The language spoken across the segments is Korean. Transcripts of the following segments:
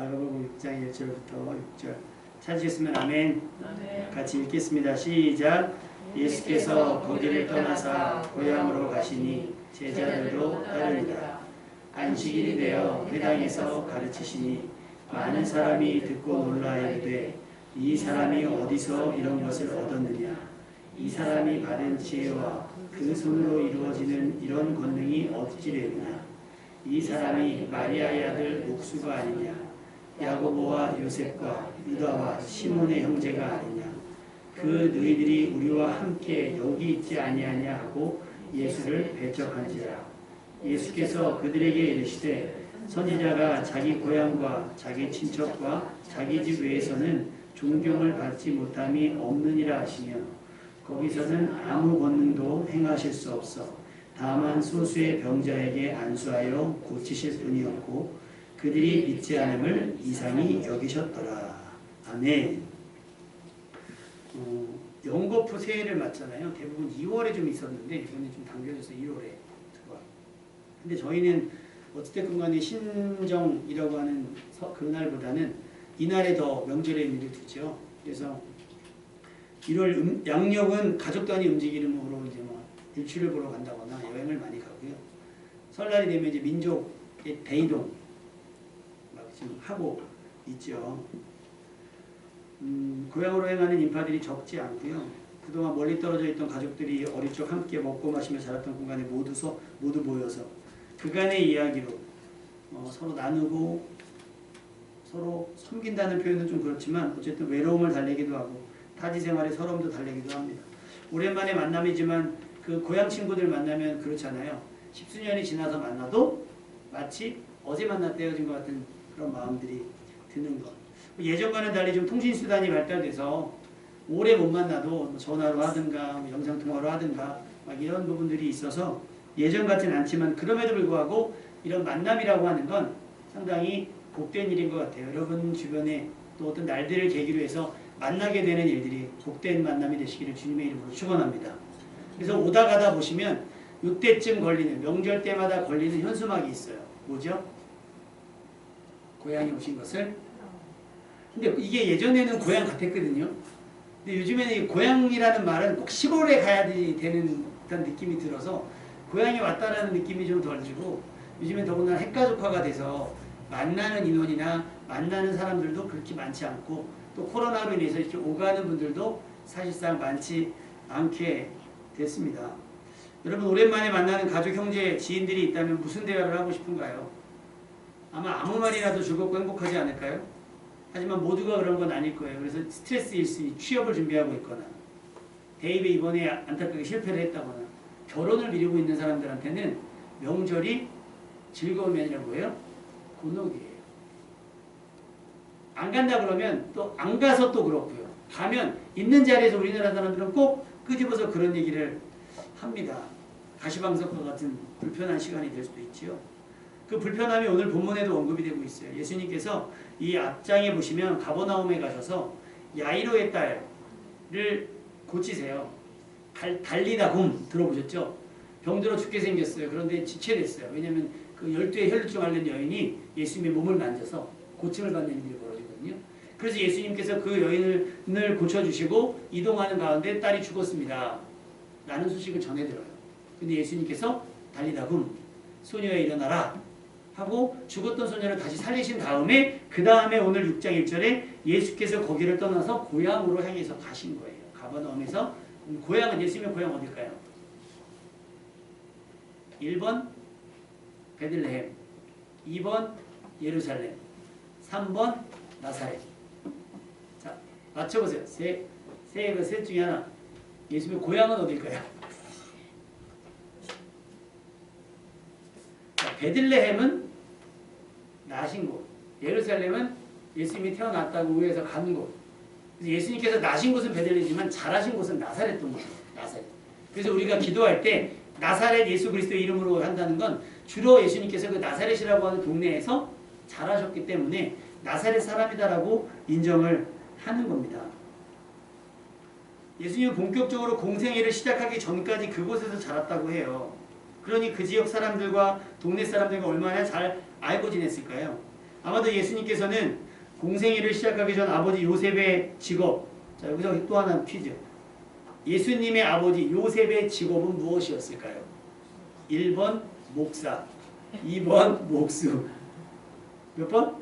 마가복음 6장 1절부터 6절 찾으셨으면 아멘. 아멘. 같이 읽겠습니다. 시작. 예수께서 거기를 떠나사 고향으로 가시니 제자들도 따르니라. 안식일이 되어 회당에서 가르치시니 많은 사람이 듣고 놀라 이르되 이 사람이 어디서 이런 것을 얻었느냐. 이 사람이 받은 지혜와 그 손으로 이루어지는 이런 권능이 어찌되느냐. 이 사람이 마리아의 아들 목수가 아니냐. 야고보와 요셉과 유다와 시몬의 형제가 아니냐. 그 너희들이 우리와 함께 여기 있지 아니하냐 하고 예수를 배척한지라. 예수께서 그들에게 이르시되 선지자가 자기 고향과 자기 친척과 자기 집 외에서는 존경을 받지 못함이 없느니라 하시며 거기서는 아무 권능도 행하실 수 없어 다만 소수의 병자에게 안수하여 고치실 뿐이었고 그들이 믿지 않음을 이상히 여기셨더라. 아멘. 영거푸 새해를 맞잖아요. 대부분 2월에 좀 있었는데 이번에 좀 당겨져서 1월에. 근데 저희는 어찌됐건 간에 신정이라고 하는 그날보다는 이날에 더 명절의 의미를 두죠. 그래서 1월 양력은 가족 단위 움직임으로 이제 뭐 일출을 보러 간다거나 여행을 많이 가고요. 설날이 되면 이제 민족의 대이동 막 지금 하고 있죠. 고향으로 행하는 인파들이 적지 않고요. 그동안 멀리 떨어져 있던 가족들이 어릴 적 함께 먹고 마시며 자랐던 공간에 모두 모여서 그간의 이야기로 서로 나누고 서로 섬긴다는 표현은 좀 그렇지만 어쨌든 외로움을 달래기도 하고 타지 생활의 서러움도 달래기도 합니다. 오랜만에 만남이지만 그 고향 친구들 만나면 그렇잖아요. 십수년이 지나서 만나도 마치 어제 만났다 헤어진 것 같은 그런 마음들이 드는 것. 예전과는 달리 좀 통신수단이 발달돼서 오래 못 만나도 전화로 하든가 영상통화로 하든가 막 이런 부분들이 있어서 예전 같진 않지만 그럼에도 불구하고 이런 만남이라고 하는 건 상당히 복된 일인 것 같아요. 여러분 주변에 또 어떤 날들을 계기로 해서 만나게 되는 일들이 복된 만남이 되시기를 주님의 이름으로 축원합니다. 그래서 오다 가다 보시면 이때쯤 걸리는 명절 때마다 걸리는 현수막이 있어요. 뭐죠? 고향에 오신 것을. 근데 이게 예전에는 고향 같았거든요. 근데 요즘에는 고향이라는 말은 꼭 시골에 가야 되는 듯한 느낌이 들어서 고향에 왔다라는 느낌이 좀 덜 들고 요즘엔 더군다나 핵가족화가 돼서 만나는 인원이나 만나는 사람들도 그렇게 많지 않고 또 코로나로 인해서 이렇게 오가는 분들도 사실상 많지 않게 됐습니다. 여러분 오랜만에 만나는 가족, 형제, 지인들이 있다면 무슨 대화를 하고 싶은가요? 아마 아무 말이라도 즐겁고 행복하지 않을까요? 하지만 모두가 그런 건 아닐 거예요. 그래서 스트레스일 수 있는 취업을 준비하고 있거나 대입에 이번에 안타깝게 실패를 했다거나 결혼을 미루고 있는 사람들한테는 명절이 즐거움이 아니라 뭐예요? 곤혹이에요. 안 간다 그러면 또 안 가서 또 그렇고요. 가면 있는 자리에서 우리나라 사람들은 꼭 끄집어서 그런 얘기를 합니다. 가시방석과 같은 불편한 시간이 될 수도 있지요. 그 불편함이 오늘 본문에도 언급이 되고 있어요. 예수님께서 이 앞장에 보시면 가버나움에 가셔서 야이로의 딸을 고치세요. 달리다굼 들어보셨죠? 병들어 죽게 생겼어요. 그런데 지체됐어요. 왜냐하면 그 12의 혈루증 앓는 여인이 예수님의 몸을 만져서 고침을 받는 일이 벌어지거든요. 그래서 예수님께서 그 여인을 고쳐주시고 이동하는 가운데 딸이 죽었습니다. 라는 소식을 전해들어요. 근데 예수님께서 달리다굼 소녀야 일어나라 하고 죽었던 소녀를 다시 살리신 다음에 그 다음에 오늘 6장 1절에 예수께서 거기를 떠나서 고향으로 향해서 가신 거예요. 가버나움에서 고향은 예수님의 고향 어딜까요? 1번 베들레헴, 2번 예루살렘, 3번 나사렛. 자, 맞춰보세요. 셋 중에 하나. 예수님의 고향은 어딜까요? 자, 베들레헴은 나신 곳, 예루살렘은 예수님이 태어났다고 의회에서 가는 곳. 그래서 예수님께서 나신 곳은 베들레헴이지만 자라신 곳은 나사렛 동네예요. 나사렛. 그래서 우리가 기도할 때 나사렛 예수 그리스도의 이름으로 한다는 건 주로 예수님께서 그 나사렛이라고 하는 동네에서 자라셨기 때문에 나사렛 사람이다라고 인정을 하는 겁니다. 예수님은 본격적으로 공생애를 시작하기 전까지 그곳에서 자랐다고 해요. 그러니 그 지역 사람들과 동네 사람들과 얼마나 잘 알고 지냈을까요? 아마도 예수님께서는 공생애를 시작하기 전 아버지 요셉의 직업, 자 여기서 또 하나 퀴즈. 예수님의 아버지 요셉의 직업은 무엇이었을까요? 1번 목사, 2번 목수. 몇 번?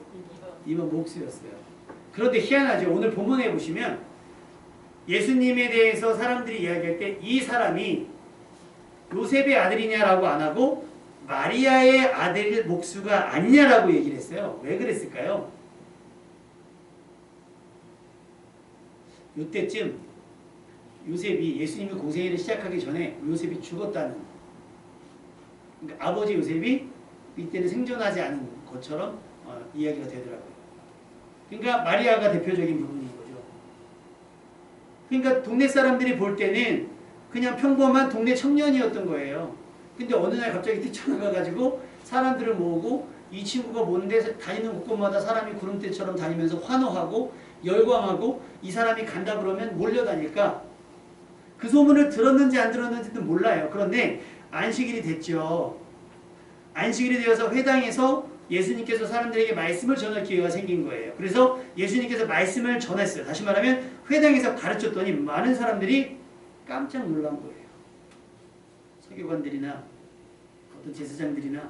2번 목수였어요. 그런데 희한하죠. 오늘 본문에 보시면 예수님에 대해서 사람들이 이야기할 때 이 사람이 요셉의 아들이냐라고 안 하고 마리아의 아들 목수가 아니냐라고 얘기를 했어요. 왜 그랬을까요? 이때쯤 요셉이 예수님이 공생애를 시작하기 전에 요셉이 죽었다는, 그러니까 아버지 요셉이 이때는 생존하지 않은 것처럼 이야기가 되더라고요. 그러니까 마리아가 대표적인 부분인 거죠. 그러니까 동네 사람들이 볼 때는 그냥 평범한 동네 청년이었던 거예요. 근데 어느 날 갑자기 뛰쳐나가가지고 사람들을 모으고 이 친구가 뭔데 다니는 곳곳마다 사람이 구름대처럼 다니면서 환호하고 열광하고 이 사람이 간다 그러면 몰려다닐까? 그 소문을 들었는지 안 들었는지도 몰라요. 그런데 안식일이 됐죠. 안식일이 되어서 회당에서 예수님께서 사람들에게 말씀을 전할 기회가 생긴 거예요. 그래서 예수님께서 말씀을 전했어요. 다시 말하면 회당에서 가르쳤더니 많은 사람들이 깜짝 놀란 거예요. 서기관들이나 어떤 제사장들이나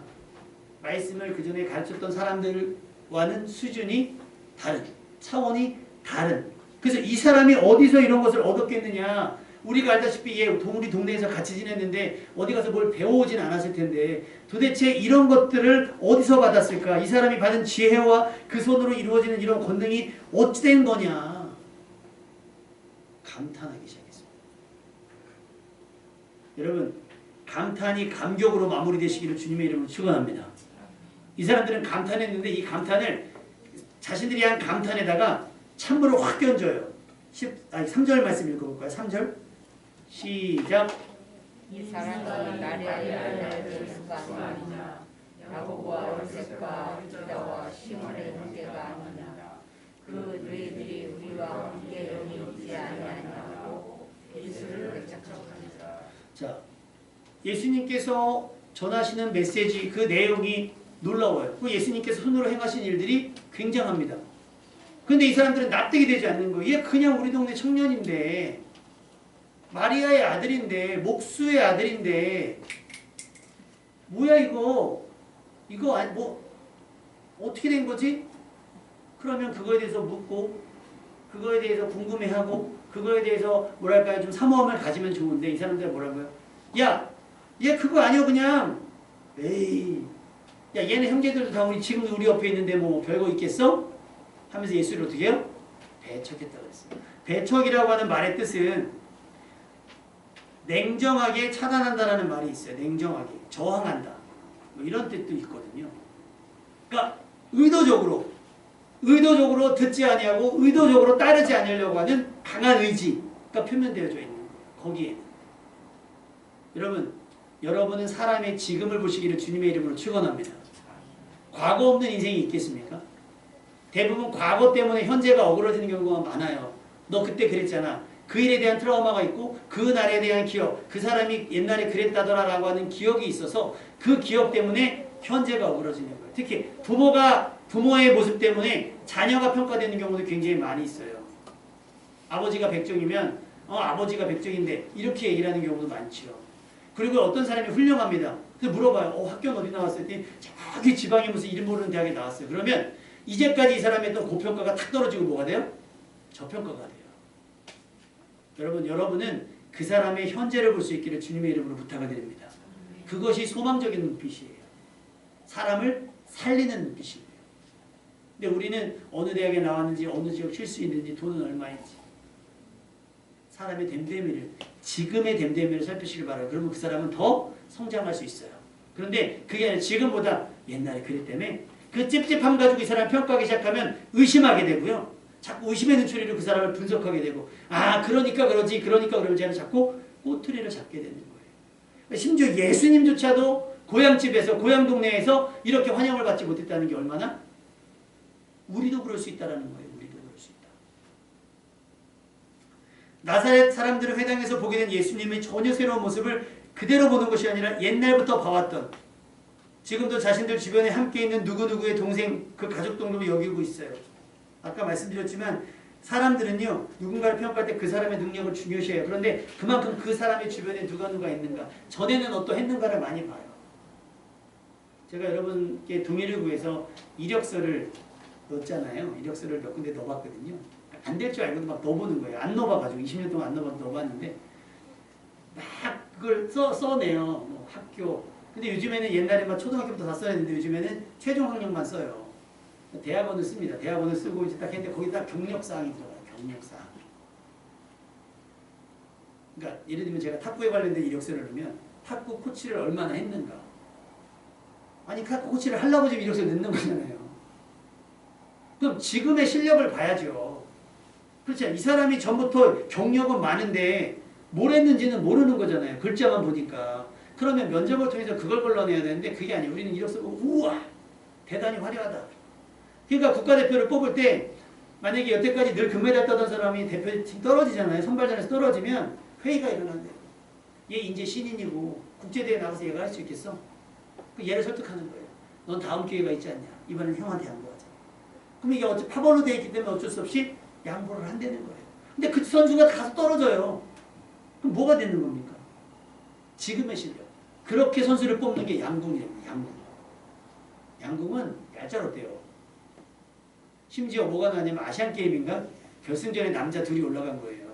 말씀을 그 전에 가르쳤던 사람들과는 수준이 다른, 차원이 다른. 그래서 이 사람이 어디서 이런 것을 얻었겠느냐. 우리가 알다시피 우리 동네에서 같이 지냈는데 어디 가서 뭘 배워오진 않았을 텐데 도대체 이런 것들을 어디서 받았을까? 이 사람이 받은 지혜와 그 손으로 이루어지는 이런 권능이 어찌 된 거냐? 감탄하기 시작했습니다. 여러분, 감탄이 감격으로 마무리되시기를 주님의 이름으로 축원합니다. 이 사람들은 감탄했는데 이 감탄을 자신들이 한 감탄에다가 찬물을 확 견줘요. 3절 말씀 읽어볼까요? 3절 시작. 이 사람은 나를 알려줄 수가 아니냐. 야고보와 요셉과 유다와 시몬의 형제가 아니냐. 그 너희들이 우리와 함께 여기 있지 아니하냐고 예수를 배척하니라. 자, 예수님께서 전하시는 메시지 그 내용이 놀라워요. 그 예수님께서 손으로 행하신 일들이 굉장합니다. 근데 이 사람들은 납득이 되지 않는 거예요. 얘 그냥 우리 동네 청년인데, 마리아의 아들인데, 목수의 아들인데, 뭐야 이거 뭐 어떻게 된 거지? 그러면 그거에 대해서 묻고, 그거에 대해서 궁금해하고, 그거에 대해서 뭐랄까요, 좀 사모함을 가지면 좋은데 이 사람들은 뭐라고요? 야, 얘 그거 아니야 그냥. 에이, 야 얘네 형제들도 다 지금도 우리 옆에 있는데 뭐 별거 있겠어? 하면서 예수를 어떻게 해요? 배척했다고 했어요. 배척이라고 하는 말의 뜻은 냉정하게 차단한다라는 말이 있어요. 냉정하게 저항한다. 뭐 이런 뜻도 있거든요. 그러니까 의도적으로 듣지 아니하고 의도적으로 따르지 않으려고 하는 강한 의지가 표면되어져 있는 거예요. 거기에는. 여러분은 사람의 지금을 보시기를 주님의 이름으로 축원합니다. 과거 없는 인생이 있겠습니까? 대부분 과거 때문에 현재가 어그러지는 경우가 많아요. 너 그때 그랬잖아. 그 일에 대한 트라우마가 있고 그 날에 대한 기억, 그 사람이 옛날에 그랬다더라 라고 하는 기억이 있어서 그 기억 때문에 현재가 어그러지는 거예요. 특히 부모의 모습 때문에 자녀가 평가되는 경우도 굉장히 많이 있어요. 아버지가 백정이면 아버지가 백정인데 이렇게 얘기를 하는 경우도 많죠. 그리고 어떤 사람이 훌륭합니다. 그래서 물어봐요. 학교는 어디 나왔어요? 했더니 저기 지방에 무슨 이름 모르는 대학에 나왔어요. 그러면 이제까지 이 사람이 했던 고평가가 탁 떨어지고 뭐가 돼요? 저평가가 돼요. 여러분은 그 사람의 현재를 볼 수 있기를 주님의 이름으로 부탁을 드립니다. 그것이 소망적인 눈빛이에요. 사람을 살리는 눈빛이에요. 근데 우리는 어느 대학에 나왔는지 어느 지역 칠 수 있는지 돈은 얼마인지 사람의 댐댐이를 지금의 댐댐이를 살피시길 바라요. 그러면 그 사람은 더 성장할 수 있어요. 그런데 그게 아니라 지금보다 옛날에 그랬다며 그 찝찝함 가지고 이 사람 평가하기 시작하면 의심하게 되고요. 자꾸 의심의 눈초리로 그 사람을 분석하게 되고 그러니까 그러지 그러니까 그러지 하면 자꾸 꼬투리를 잡게 되는 거예요. 심지어 예수님조차도 고향집에서 고향 동네에서 이렇게 환영을 받지 못했다는 게 얼마나 우리도 그럴 수 있다는 거예요. 우리도 그럴 수 있다. 나사렛 사람들은 회당에서 보게 된 예수님의 전혀 새로운 모습을 그대로 보는 것이 아니라 옛날부터 봐왔던 지금도 자신들 주변에 함께 있는 누구누구의 동생, 그 가족 정도로 여기고 있어요. 아까 말씀드렸지만 사람들은요, 누군가를 평가할 때 그 사람의 능력을 중요시해요. 그런데 그만큼 그 사람의 주변에 누가 있는가, 전에는 어떠했는가를 많이 봐요. 제가 여러분께 동의를 구해서 이력서를 넣었잖아요. 이력서를 몇 군데 넣어봤거든요. 안 될 줄 알고도 막 넣어보는 거예요. 안 넣어봐가지고 20년 동안 안 넣어봤는데 막 그걸 써내요. 뭐 학교. 근데 요즘에는 옛날에 막 초등학교부터 다 써야 되는데 요즘에는 최종 학력만 써요. 대학원을 씁니다. 대학원을 쓰고 이제 딱 했는데 거기 딱 경력사항이 들어가요. 경력사항. 그러니까 예를 들면 제가 탁구에 관련된 이력서를 넣으면 탁구 코치를 얼마나 했는가. 아니 탁구 코치를 하려고 지금 이력서를 넣는 거잖아요. 그럼 지금의 실력을 봐야죠. 그렇죠. 이 사람이 전부터 경력은 많은데 뭘 했는지는 모르는 거잖아요. 글자만 보니까. 그러면 면접을 통해서 그걸 걸러내야 되는데 그게 아니에요. 우리는 이력서 보고 우와 대단히 화려하다. 그러니까 국가대표를 뽑을 때 만약에 여태까지 늘 금메달 따던 사람이 대표팀 떨어지잖아요. 선발전에서 떨어지면 회의가 일어난대요. 얘 이제 신인이고 국제대회 나가서 얘가 할 수 있겠어? 그 얘를 설득하는 거예요. 넌 다음 기회가 있지 않냐. 이번엔 형한테 양보하자. 그럼 이게 어째 파벌로 되어 있기 때문에 어쩔 수 없이 양보를 한다는 거예요. 근데 그 선수가 가서 떨어져요. 그럼 뭐가 되는 겁니까? 지금의 실력. 그렇게 선수를 뽑는 게 양궁이에요. 양궁. 양궁은 얄짤없대요. 심지어 뭐가 나냐면 아시안게임인가? 결승전에 남자 둘이 올라간 거예요.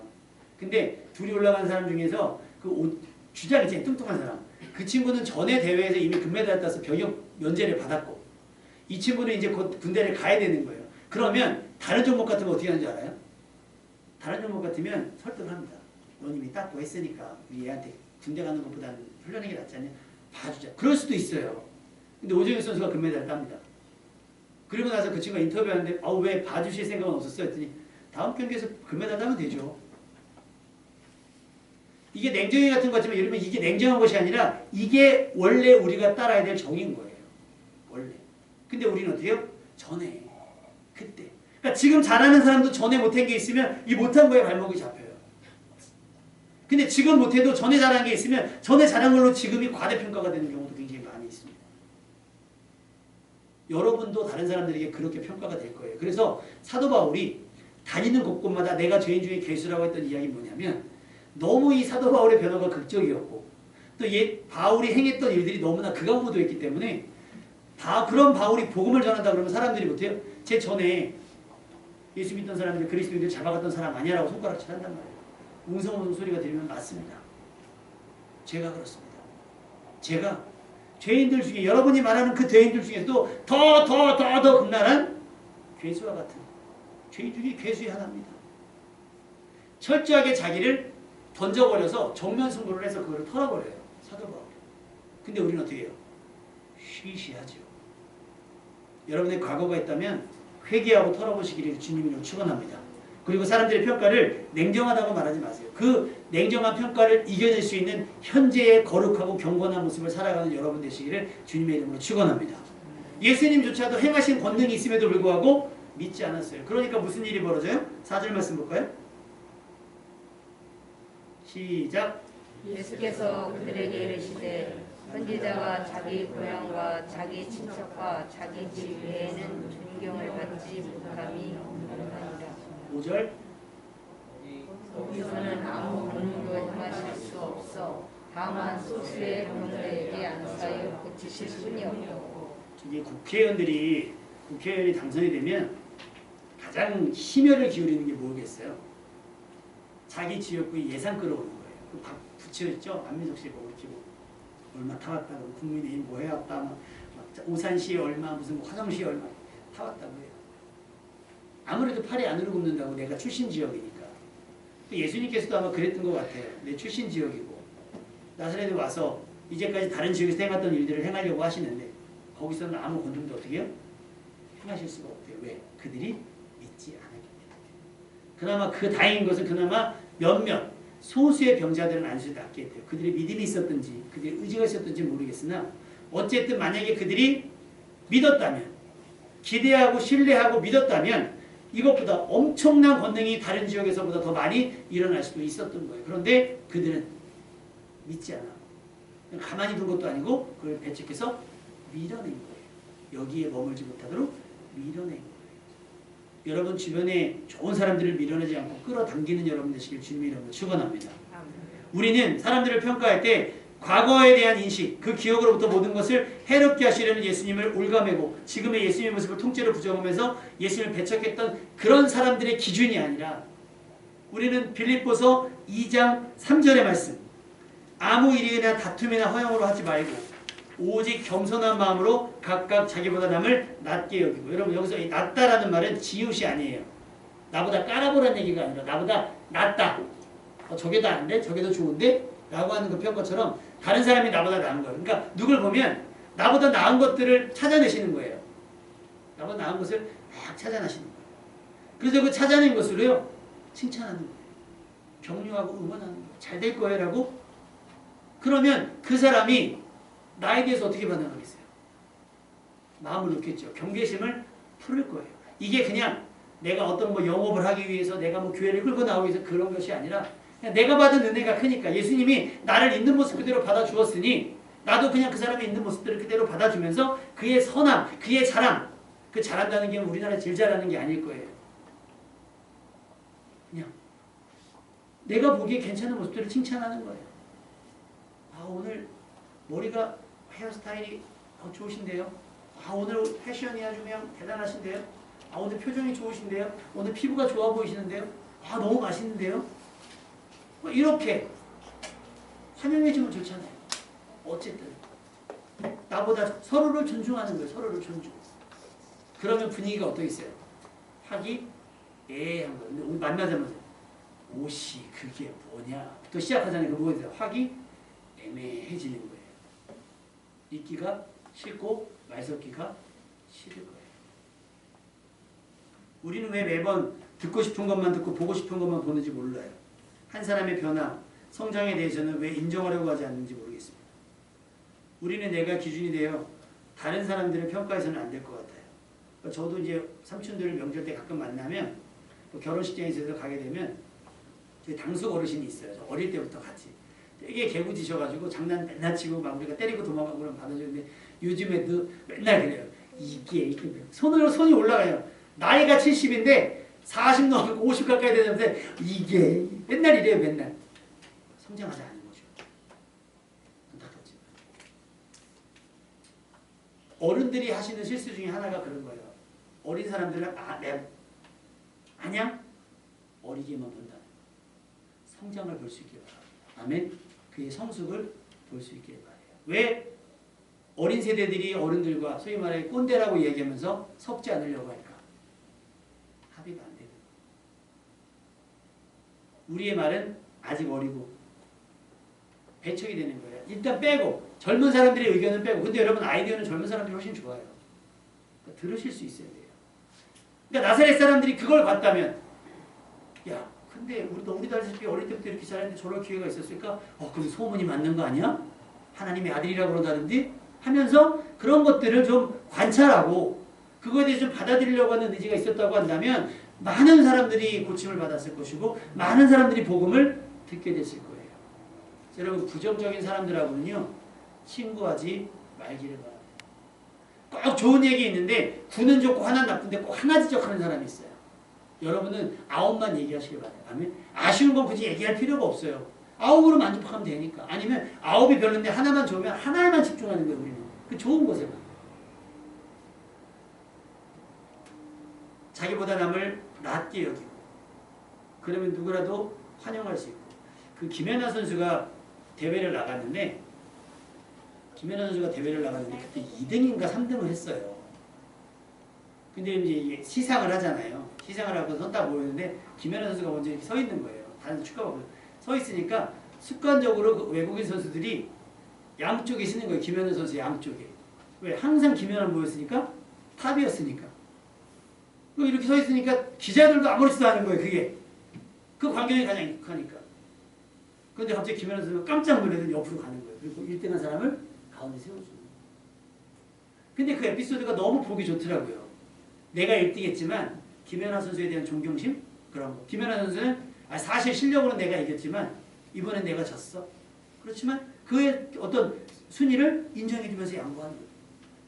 근데 둘이 올라간 사람 중에서 그 주장 있잖아요. 뚱뚱한 사람. 그 친구는 전에 대회에서 이미 금메달 따서 병역 면제를 받았고 이 친구는 이제 곧 군대를 가야 되는 거예요. 그러면 다른 종목 같으면 어떻게 하는지 알아요? 다른 종목 같으면 설득을 합니다. 넌 이미 땄고 했으니까 얘한테 군대 가는 것보다는 훈련하는 게 낫지 않냐? 봐주자. 그럴 수도 있어요. 근데 오정혁 선수가 금메달을 땁니다. 그리고 나서 그 친구가 인터뷰하는데 왜 봐주실 생각은 없었어요? 했더니 다음 경기에서 금메달 따면 되죠. 이게 냉정이 같은 거 같지만 여러분 이게 냉정한 것이 아니라 이게 원래 우리가 따라야 될 정의인 거예요. 원래. 근데 우리는 어떻게 해요? 전에. 그때. 그러니까 지금 잘하는 사람도 전에 못한 게 있으면 이 못한 거에 발목이 잡혀요. 근데 지금 못해도 전에 잘한 게 있으면 전에 잘한 걸로 지금이 과대평가가 되는 경우도 굉장히 많이 있습니다. 여러분도 다른 사람들에게 그렇게 평가가 될 거예요. 그래서 사도 바울이 다니는 곳곳마다 내가 죄인 중에 괴수라고 했던 이야기는 뭐냐면 너무 이 사도 바울의 변화가 극적이었고 또 바울이 행했던 일들이 너무나 극악무도했기 때문에 그런 바울이 복음을 전한다 그러면 사람들이 못해요? 제 전에 예수 믿던 사람들 그리스도인들 잡아갔던 사람 아니야라고 손가락질 한단 말이에요. 웅성웅성 소리가 들리면 맞습니다. 제가 그렇습니다. 제가 죄인들 중에 여러분이 말하는 그 죄인들 중에서도 더 극랄한 괴수와 같은 죄인 중에 괴수의 하나입니다. 철저하게 자기를 던져버려서 정면 승부를 해서 그거를 털어버려요. 사도 바울이. 근데 우리는 어떻게 해요? 쉬쉬하죠. 여러분의 과거가 있다면 회개하고 털어보시기를 주님으로 축원합니다. 그리고 사람들의 평가를 냉정하다고 말하지 마세요. 그 냉정한 평가를 이겨낼 수 있는 현재의 거룩하고 경건한 모습을 살아가는 여러분 되시기를 주님의 이름으로 축원합니다. 예수님조차도 행하신 권능이 있음에도 불구하고 믿지 않았어요. 그러니까 무슨 일이 벌어져요? 4절 말씀 볼까요? 시작. 예수께서 그들에게 이르시되 선지자가 자기 고향과 자기 친척과 자기 집 외에는 존경을 받지 못함이 없느니라. 5절. 거기서는 아무 권능도 행하실 수 없어 다만 소수의 병자에게 안사여 고치실 뿐이었고. 이게 국회의원이 당선이 되면 가장 심혈을 기울이는 게 뭐겠어요? 자기 지역구에 예산 끌어오는 거예요. 그 붙여있죠? 안민석 씨 보고 이렇게 얼마 타왔다고 국민의힘 뭐 해왔다 막 오산시에 얼마 무슨 화성시에 얼마 타왔다고 해요. 아무래도 팔이 안으로 굽는다고 내가 출신 지역이니까. 예수님께서도 아마 그랬던 것 같아요. 내 출신 지역이고 나사렛에 와서 이제까지 다른 지역에서 행했던 일들을 행하려고 하시는데 거기서는 아무 권능도 어떻게 해요? 행하실 수가 없대요. 왜? 그들이 믿지 않았기 때문에. 그나마 그 다행인 것은 그나마 몇몇 소수의 병자들은 안수를 낫게 했대요. 그들의 믿음이 있었든지 그들의 의지가 있었든지 모르겠으나 어쨌든 만약에 그들이 믿었다면 기대하고 신뢰하고 믿었다면 이것보다 엄청난 권능이 다른 지역에서보다 더 많이 일어날 수도 있었던 거예요. 그런데 그들은 믿지 않아. 가만히 둔 것도 아니고 그걸 배척해서 밀어낸 거예요. 여기에 머물지 못하도록 밀어낸 거예요. 여러분 주변에 좋은 사람들을 밀어내지 않고 끌어당기는 여러분 되시길 주님의 이름으로 축원합니다. 우리는 사람들을 평가할 때 과거에 대한 인식, 그 기억으로부터 모든 것을 해롭게 하시려는 예수님을 올가매고 지금의 예수님의 모습을 통째로 부정하면서 예수님을 배척했던 그런 사람들의 기준이 아니라 우리는 빌립보서 2장 3절의 말씀, 아무 일이나 다툼이나 허영으로 하지 말고 오직 겸손한 마음으로 각각 자기보다 남을 낮게 여기고. 여러분 여기서 이 낮다라는 말은 지읒이 아니에요. 나보다 깔아보라는 얘기가 아니라 나보다 낫다. 저게 더 안 돼? 저게 더 좋은데? 라고 하는 그 평가처럼 다른 사람이 나보다 나은 거예요. 그러니까 누굴 보면 나보다 나은 것들을 찾아내시는 거예요. 나보다 나은 것을 막 찾아내시는 거예요. 그래서 그 찾아낸 것으로요 칭찬하는 거예요. 격려하고 응원하는 거예요. 잘 될 거예요 라고. 그러면 그 사람이 나에 대해서 어떻게 반응하겠어요? 마음을 놓겠죠. 경계심을 풀을 거예요. 이게 그냥 내가 어떤 뭐 영업을 하기 위해서 내가 뭐 교회를 끌고 나오기 위해서 그런 것이 아니라 그냥 내가 받은 은혜가 크니까 예수님이 나를 있는 모습 그대로 받아주었으니 나도 그냥 그 사람이 있는 모습들을 그대로 받아주면서 그의 선함, 그의 자랑, 그 잘한다는 게 우리나라에 제일 잘하는 게 아닐 거예요. 그냥 내가 보기에 괜찮은 모습들을 칭찬하는 거예요. 아 오늘 머리가 헤어스타일이 좋으신데요. 아 오늘 패션이 아주 그냥 대단하신데요. 아 오늘 표정이 좋으신데요. 오늘 피부가 좋아 보이시는데요. 아 너무 맛있는데요. 뭐 이렇게 환영해주면 좋잖아요. 어쨌든 나보다 서로를 존중하는 거예요. 서로를 존중. 그러면 분위기가 어떠겠어요? 화기애애한 거예요. 근데 오늘 만나자마자 옷이 그게 뭐냐 또 시작하잖아요. 그 뭐가 있어요? 화기애매해지는 거예요. 있기가 싫고 말 섞기가 싫을 거예요. 우리는 왜 매번 듣고 싶은 것만 듣고 보고 싶은 것만 보는지 몰라요. 한 사람의 변화, 성장에 대해서는 왜 인정하려고 하지 않는지 모르겠습니다. 우리는 내가 기준이 되어 다른 사람들을 평가해서는 안 될 것 같아요. 그러니까 저도 이제 삼촌들을 명절 때 가끔 만나면 또 결혼식장에 있어서 가게 되면 저희 당숙 어르신이 있어요. 저 어릴 때부터 같이. 되게 개구지셔가지고 장난 맨날 치고 막 우리가 때리고 도망가고 그러면 받아주는데 요즘에도 맨날 그래요. 이게 손이 올라가요. 나이가 70인데 40 넘고 50 가까이 되는데 이게 맨날 이래요. 맨날. 성장하지 않는 거죠. 안타깝지만. 어른들이 하시는 실수 중에 하나가 그런 거예요. 어린 사람들은 마냥 어리게만 본다. 성장을 볼 수 있게 바랍니다. 아멘. 그의 성숙을 볼 수 있게 바라요. 왜 어린 세대들이 어른들과 소위 말해 꼰대라고 얘기하면서 섞지 않으려고 할까? 합의가 안 되는 거예요. 우리의 말은 아직 어리고 배척이 되는 거예요. 일단 빼고 젊은 사람들의 의견은 빼고. 근데 여러분 아이디어는 젊은 사람들이 훨씬 좋아요. 그러니까 들으실 수 있어야 돼요. 그러니까 나사렛 사람들이 그걸 봤다면 야 근데 우리도 알다시피 어릴 때부터 이렇게 잘했는데 저럴 기회가 있었을까? 그럼 소문이 맞는 거 아니야? 하나님의 아들이라고 그러다는데? 하면서 그런 것들을 좀 관찰하고 그거에 대해서 좀 받아들이려고 하는 의지가 있었다고 한다면 많은 사람들이 고침을 받았을 것이고 많은 사람들이 복음을 듣게 됐을 거예요. 여러분 부정적인 사람들하고는요 친구하지 말기를 바랍니다. 꼭 좋은 얘기 있는데 9는 좋고 하나는 나쁜데 꼭 하나 지적하는 사람이 있어요. 여러분은 9만 얘기하시길 바라요. 아멘. 아쉬운 건 굳이 얘기할 필요가 없어요. 9으로 만족하면 되니까. 아니면 9이 별론데 하나만 좋으면 하나에만 집중하는 거예요. 우리는. 그 좋은 것에만. 자기보다 남을 낮게 여기고 그러면 누구라도 환영할 수 있고. 그 김연아 선수가 대회를 나갔는데 그때 2등인가 3등을 했어요. 근데 이제 시상을 하잖아요. 시상을 하고 선 딱 모였는데 김연아 선수가 먼저 이렇게 서 있는 거예요. 다른 축구하고 서 있으니까 습관적으로 그 외국인 선수들이 양쪽에 쓰는 거예요. 김연아 선수 양쪽에. 왜? 항상 김연아 모였으니까 탑이었으니까. 이렇게 서 있으니까 기자들도 아무렇지도 않은 거예요. 그게. 그 광경이 가장 익숙하니까. 그런데 갑자기 김연아 선수가 깜짝 놀라더니 옆으로 가는 거예요. 그리고 1등한 사람을 가운데 세워주는 거예요. 근데 그 에피소드가 너무 보기 좋더라고요. 내가 1등했지만 김연아 선수에 대한 존경심? 그런 거. 김연아 선수는 사실 실력으로는 내가 이겼지만 이번엔 내가 졌어. 그렇지만 그의 어떤 순위를 인정해주면서 양보하는 거예요.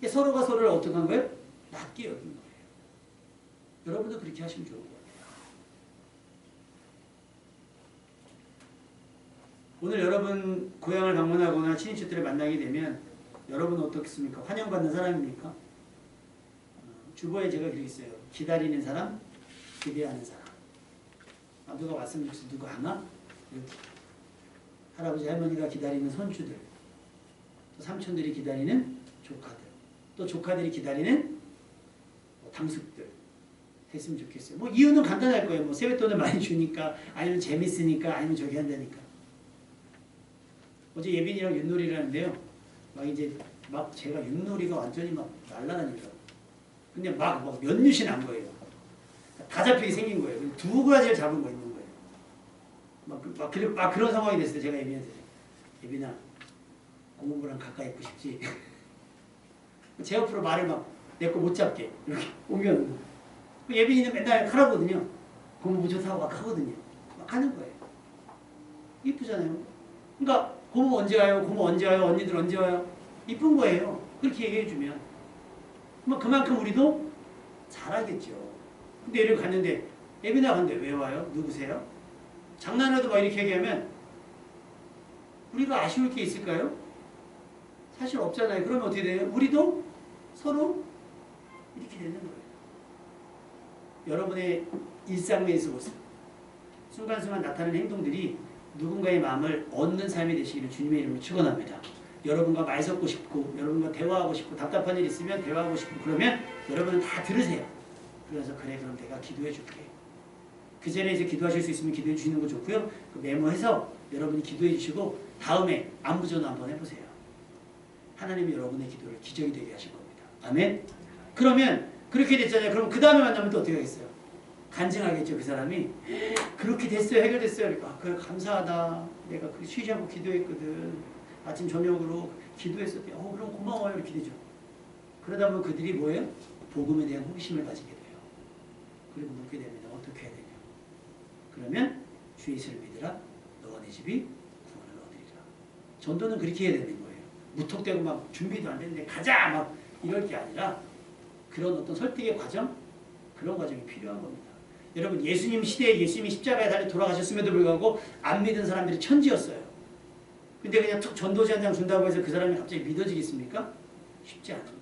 서로가 서로를 어떻게 한 거예요? 낮게 여긴 거예요. 여러분도 그렇게 하시면 좋을 것 같아요. 오늘 여러분 고향을 방문하거나 친인척들을 만나게 되면 여러분은 어떻겠습니까? 환영받는 사람입니까? 주보에 제가 그렇게 있어요. 기다리는 사람, 기대하는 사람. 누가 왔으면 좋겠어. 누가 안 와? 이렇게. 할아버지 할머니가 기다리는 손주들, 또 삼촌들이 기다리는 조카들, 또 조카들이 기다리는 당숙들 됐으면 좋겠어요. 뭐 이유는 간단할 거예요. 뭐 세뱃돈을 많이 주니까, 아니면 재밌으니까, 아니면 저기 한다니까. 어제 예빈이랑 윷놀이를 하는데요. 막 제가 윷놀이가 완전히 막 날라다니더라고요. 근데 막 몇 윷이 난 거예요. 다 잡히게 생긴 거예요. 두 가지를 잡은 거 있는 거예요. 막 그런 상황이 됐을 때 제가 예빈이한테, 예빈아, 고모부랑 가까이 있고 싶지? 제 옆으로 말을 막 내 거 못 잡게 이렇게 오면 예빈이는 맨날 하라거든요. 고모부 좋다고 막 하거든요. 막 하는 거예요. 이쁘잖아요. 그러니까 고모 언제 와요? 고모 언제 와요? 언니들 언제 와요? 이쁜 거예요. 그렇게 얘기해주면 뭐 그만큼 우리도 잘하겠죠. 근데 얘를 갔는데 예빈아 근데 왜 와요? 누구세요? 장난해도 막 이렇게 얘기하면 우리가 아쉬울 게 있을까요? 사실 없잖아요. 그러면 어떻게 돼요? 우리도 서로 이렇게 되는 거예요. 여러분의 일상에서 보세요. 순간순간 나타나는 행동들이 누군가의 마음을 얻는 삶이 되시기를 주님의 이름으로 축원합니다. 여러분과 말 섞고 싶고 여러분과 대화하고 싶고 답답한 일 있으면 대화하고 싶고 그러면 여러분은 다 들으세요. 그래서 그래 그럼 내가 기도해 줄게. 그 전에 이제 기도하실 수 있으면 기도해 주시는 거 좋고요. 그 메모해서 여러분이 기도해 주시고 다음에 안부전화 한번 해보세요. 하나님이 여러분의 기도를 기적이 되게 하실 겁니다. 아멘? 그러면 그렇게 됐잖아요. 그럼 그 다음에 만나면 또 어떻게 하겠어요? 간증하겠죠. 그 사람이 그렇게 됐어요. 해결됐어요. 그러니까 그래 감사하다. 내가 그 쉬지 않고 기도했거든. 아침 저녁으로 기도했었대. 그럼 고마워요. 이렇게 되죠. 그러다 보면 그들이 뭐예요? 복음에 대한 호기심을 가지게 돼요. 그리고 묻게 됩니다. 어떻게 해야 되냐. 그러면 주 예수를 믿으라. 너와 내 집이 구원을 얻으리라. 전도는 그렇게 해야 되는 거예요. 무턱대고 막 준비도 안 됐는데 가자! 막 이럴 게 아니라 그런 어떤 설득의 과정? 그런 과정이 필요한 겁니다. 여러분 예수님 시대에 예수님이 십자가에 달려 돌아가셨음에도 불구하고 안 믿은 사람들이 천지였어요. 근데 그냥 툭 전도지 한 장 준다고 해서 그 사람이 갑자기 믿어지겠습니까? 쉽지 않은 거예요.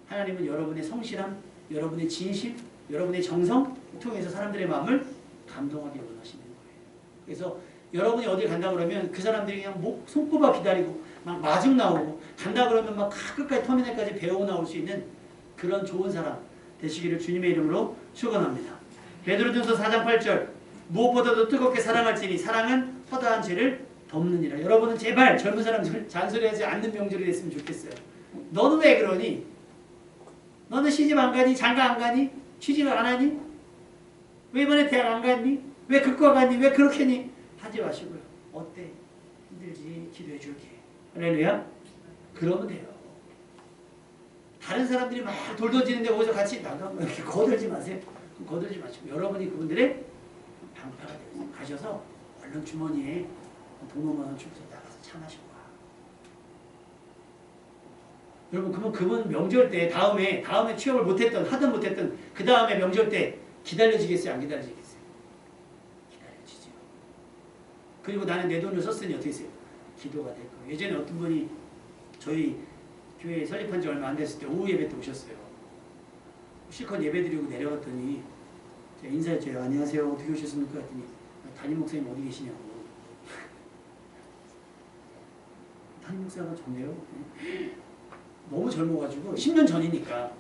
하나님은 여러분의 성실함, 여러분의 진심, 여러분의 정성 통해서 사람들의 마음을 감동하게 원하시는 거예요. 그래서 여러분이 어디 간다 그러면 그 사람들이 그냥 손꼽아 기다리고 막 마중 나오고 간다 그러면 막 끝까지 터미널까지 배우고 나올 수 있는 그런 좋은 사람 되시기를 주님의 이름으로 축원합니다. 베드로전서 4장 8절 무엇보다도 뜨겁게 사랑할지니 사랑은 허다한 죄를 덮느니라. 여러분은 제발 젊은 사람들 잔소리하지 않는 명절이 됐으면 좋겠어요. 너는 왜 그러니? 너는 시집 안 가니? 장가 안 가니? 취직을 안 하니? 왜 이번에 대학 안 갔니? 왜 극과 갔니? 왜 그렇게 했니? 하지 마시고요. 어때? 힘들지? 기도해 줄게. 할렐루야? 그러면 돼요. 다른 사람들이 막 돌 던지는데 거기서 같이 나가 이렇게 거들지 마세요. 거들지 마시고 여러분이 그분들의 방파가 되세요. 가셔서 얼른 주머니에 돈 5만 원 주고서 나가서 차 마시고 와. 여러분 그러면 그분 명절 때 다음에 취업을 못했던 하든 못했던 그 다음에 명절 때 기다려지겠어요? 안 기다려지겠어요? 기다려지죠. 그리고 나는 내 돈을 썼으니 어떻게 했어요? 기도가 될 거예요. 예전에 어떤 분이 저희 교회 설립한 지 얼마 안 됐을 때 오후 예배 때 오셨어요. 실컷 예배 드리고 내려갔더니 제가 인사했죠. 안녕하세요. 어떻게 오셨습니까? 했더니 담임 목사님 어디 계시냐고. 담임 목사가 좋네요. 너무 젊어가지고 10년 전이니까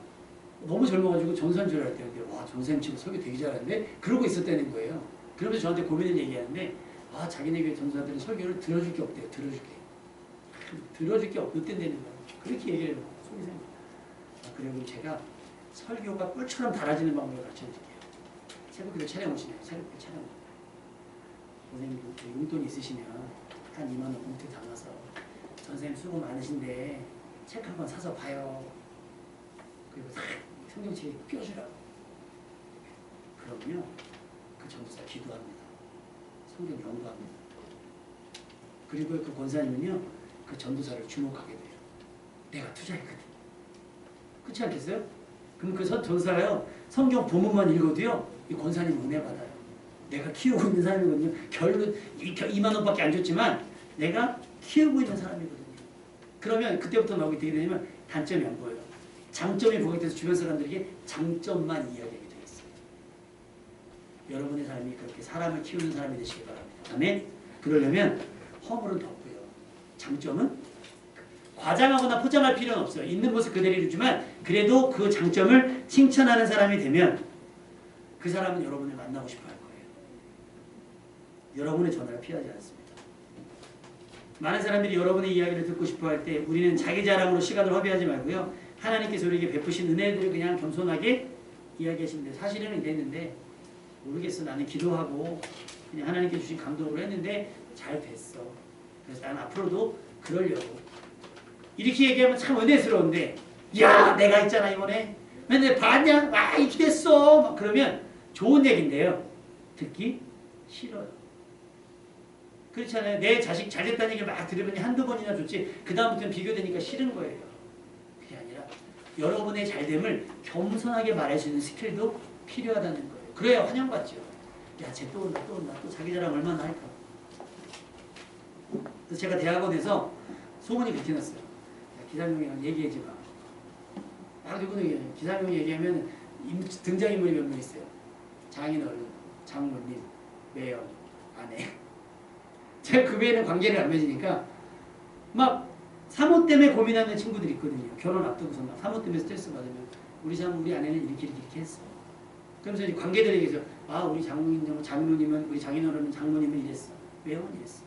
너무 젊어가지고 전선줄 할 때 와 전선생 치고 설교 되게 잘하는데 그러고 있었다는 거예요. 그러면서 저한테 고민을 얘기하는데 자기네 교회 전사들은 설교를 들어줄 게 없대요. 들어줄 게 없댔다는 거예요. 그렇게 얘기를 해요. 속이 생깁니다. 그리고 제가 설교가 꿀처럼 달아지는 방법을 가르쳐드릴게요. 새벽기도 촬영 오시네요. 새벽기도 촬영 오시네요. 선생님 용돈이 있으시면 한 2만 원 봉투 담아서 선생님 수고 많으신데 책 한 번 사서 봐요. 그리고 성경책에 껴주라고. 그러면요 그 전도사 기도합니다. 성경 연구합니다. 그리고 그 권사님은요 그 전도사를 주목하게 돼요. 내가 투자했거든. 그렇지 않겠어요? 그럼 그 전사가요. 성경 본문만 읽어도요. 이 권사님 은혜 받아요. 내가 키우고 있는 사람이거든요. 결론 2만 원밖에 안 줬지만 내가 키우고 있는 사람이거든요. 그러면 그때부터 나오게 되게 되면 단점이 안 보여요. 장점이 부각돼서 주변 사람들에게 장점만 이야기하게 되겠어요. 여러분의 삶이 그렇게 사람을 키우는 사람이 되시기 바랍니다. 아멘? 그러려면 허물은 덮고요. 장점은 과장하거나 포장할 필요는 없어요. 있는 모습 그대로 주지만 그래도 그 장점을 칭찬하는 사람이 되면 그 사람은 여러분을 만나고 싶어 할 거예요. 여러분의 전화를 피하지 않습니다. 많은 사람들이 여러분의 이야기를 듣고 싶어 할 때 우리는 자기 자랑으로 시간을 허비하지 말고요. 하나님께서 우리에게 베푸신 은혜들을 그냥 겸손하게 이야기하시는데 사실은 이랬는데 모르겠어. 나는 기도하고 그냥 하나님께 주신 감동으로 했는데 잘 됐어. 그래서 난 앞으로도 그러려고. 이렇게 얘기하면 참 은혜스러운데 야 내가 있잖아 이번에 맨날 봤냐? 와 이렇게 됐어. 막 그러면 좋은 얘기인데요. 듣기 싫어요. 그렇잖아요. 내 자식 잘됐다는 얘기를 막 들으면 한두 번이나 좋지 그 다음부터는 비교되니까 싫은 거예요. 그게 아니라 여러분의 잘됨을 겸손하게 말할 수 있는 스킬도 필요하다는 거예요. 그래야 환영받죠. 야 쟤 또 온다 또 온다 또 자기 자랑 얼마나 할까. 그래서 제가 대학원에서 소문이 그렇게 났어요. 기상용이랑 얘기하지 마. 딱 누구는 기상용 얘기하면 등장인물이 몇 명 있어요. 장인어른, 장모님, 매형, 아내. 제가 그 외에는 관계를 안 맺으니까 막 사모 때문에 고민하는 친구들이 있거든요. 결혼 앞두고서 막 사모 때문에 스트레스 받으면 우리 아내는 이렇게 했어. 그러면서 이제 관계들에게서 아 우리 장모님은 우리 장인어른은 장모님은 이랬어. 매형은 이랬어.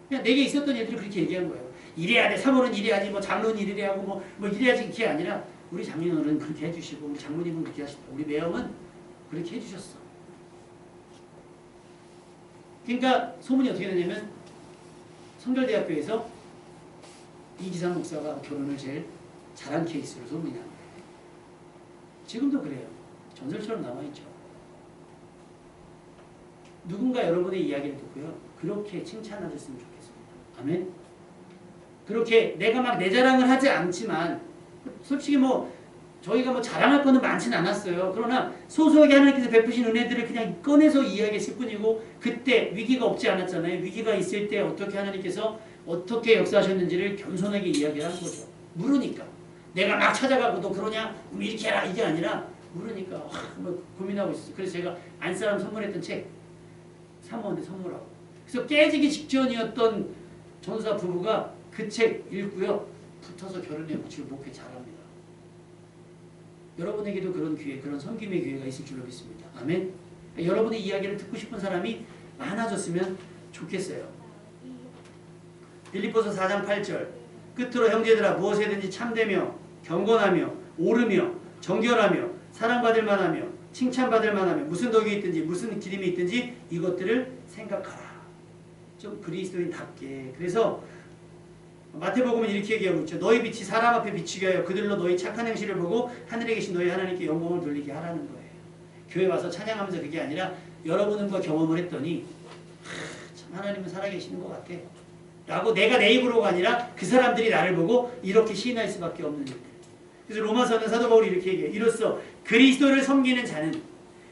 그냥 내게 있었던 일들을 그렇게 얘기한 거예요. 이래야 돼. 사모는 이래야지. 뭐 장로는 이래야 하고 뭐 이래야지. 그게 아니라 우리 장인어른은 그렇게 해주시고 우리 장모님은 그렇게 하셨다. 우리 매형은 그렇게 해주셨어. 그러니까 소문이 어떻게 되냐면 성결대학교에서 이기상 목사가 결혼을 제일 잘한 케이스로 소문이 난 거예요. 지금도 그래요. 전설처럼 남아있죠. 누군가 여러분의 이야기를 듣고요. 그렇게 칭찬하셨으면 좋겠습니다. 아멘? 그렇게 내가 막 내 자랑을 하지 않지만 솔직히 저희가 자랑할 거는 많지는 않았어요. 그러나 소소하게 하나님께서 베푸신 은혜들을 그냥 꺼내서 이야기했을 뿐이고 그때 위기가 없지 않았잖아요. 위기가 있을 때 어떻게 하나님께서 어떻게 역사하셨는지를 겸손하게 이야기를 한 거죠. 물으니까. 내가 막 찾아가고 너 그러냐? 이렇게 해라. 이게 아니라 물으니까 고민하고 있었어요. 그래서 제가 안사람 선물했던 책 사모한테 선물하고 그래서 깨지기 직전이었던 전사 부부가 그 책 읽고요. 붙어서 결혼해고 지금 목회 잘합니다. 여러분에게도 그런 기회, 그런 섬김의 기회가 있을 줄로 믿습니다. 아멘. 여러분의 이야기를 듣고 싶은 사람이 많아졌으면 좋겠어요. 빌립보서 4장 8절 끝으로 형제들아 무엇에든지 참되며 경건하며 옳으며 정결하며 사랑받을 만하며 칭찬받을 만하며 무슨 덕이 있든지 무슨 기림이 있든지 이것들을 생각하라. 좀 그리스도인답게. 그래서 마태복음은 이렇게 얘기하고 있죠. 너희 빛이 사람 앞에 비치게 하여 그들로 너희 착한 행실을 보고 하늘에 계신 너희 하나님께 영광을 돌리게 하라는 거예요. 교회 와서 찬양하면서 그게 아니라 여러분과 경험을 했더니 참 하나님은 살아계시는 것 같아 라고 내가 내 입으로가 아니라 그 사람들이 나를 보고 이렇게 시인할 수밖에 없는 일들. 그래서 로마서는 사도 바울이 이렇게 얘기해요. 이로써 그리스도를 섬기는 자는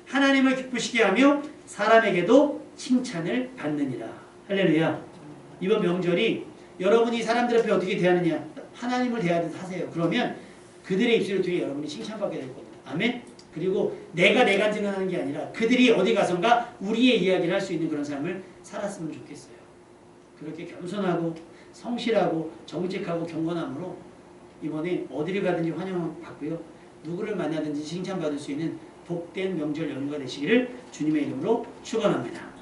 하나님을 기쁘시게 하며 사람에게도 칭찬을 받느니라. 할렐루야. 이번 명절이 여러분이 사람들 앞에 어떻게 대하느냐 하나님을 대하듯 하세요. 그러면 그들의 입술을 통해 여러분이 칭찬받게 될 겁니다. 아멘. 그리고 내가 증언하는 게 아니라 그들이 어디 가선가 우리의 이야기를 할 수 있는 그런 삶을 살았으면 좋겠어요. 그렇게 겸손하고 성실하고 정직하고 경건함으로 이번에 어디를 가든지 환영받고요. 누구를 만나든지 칭찬받을 수 있는 복된 명절 연휴가 되시기를 주님의 이름으로 축원합니다.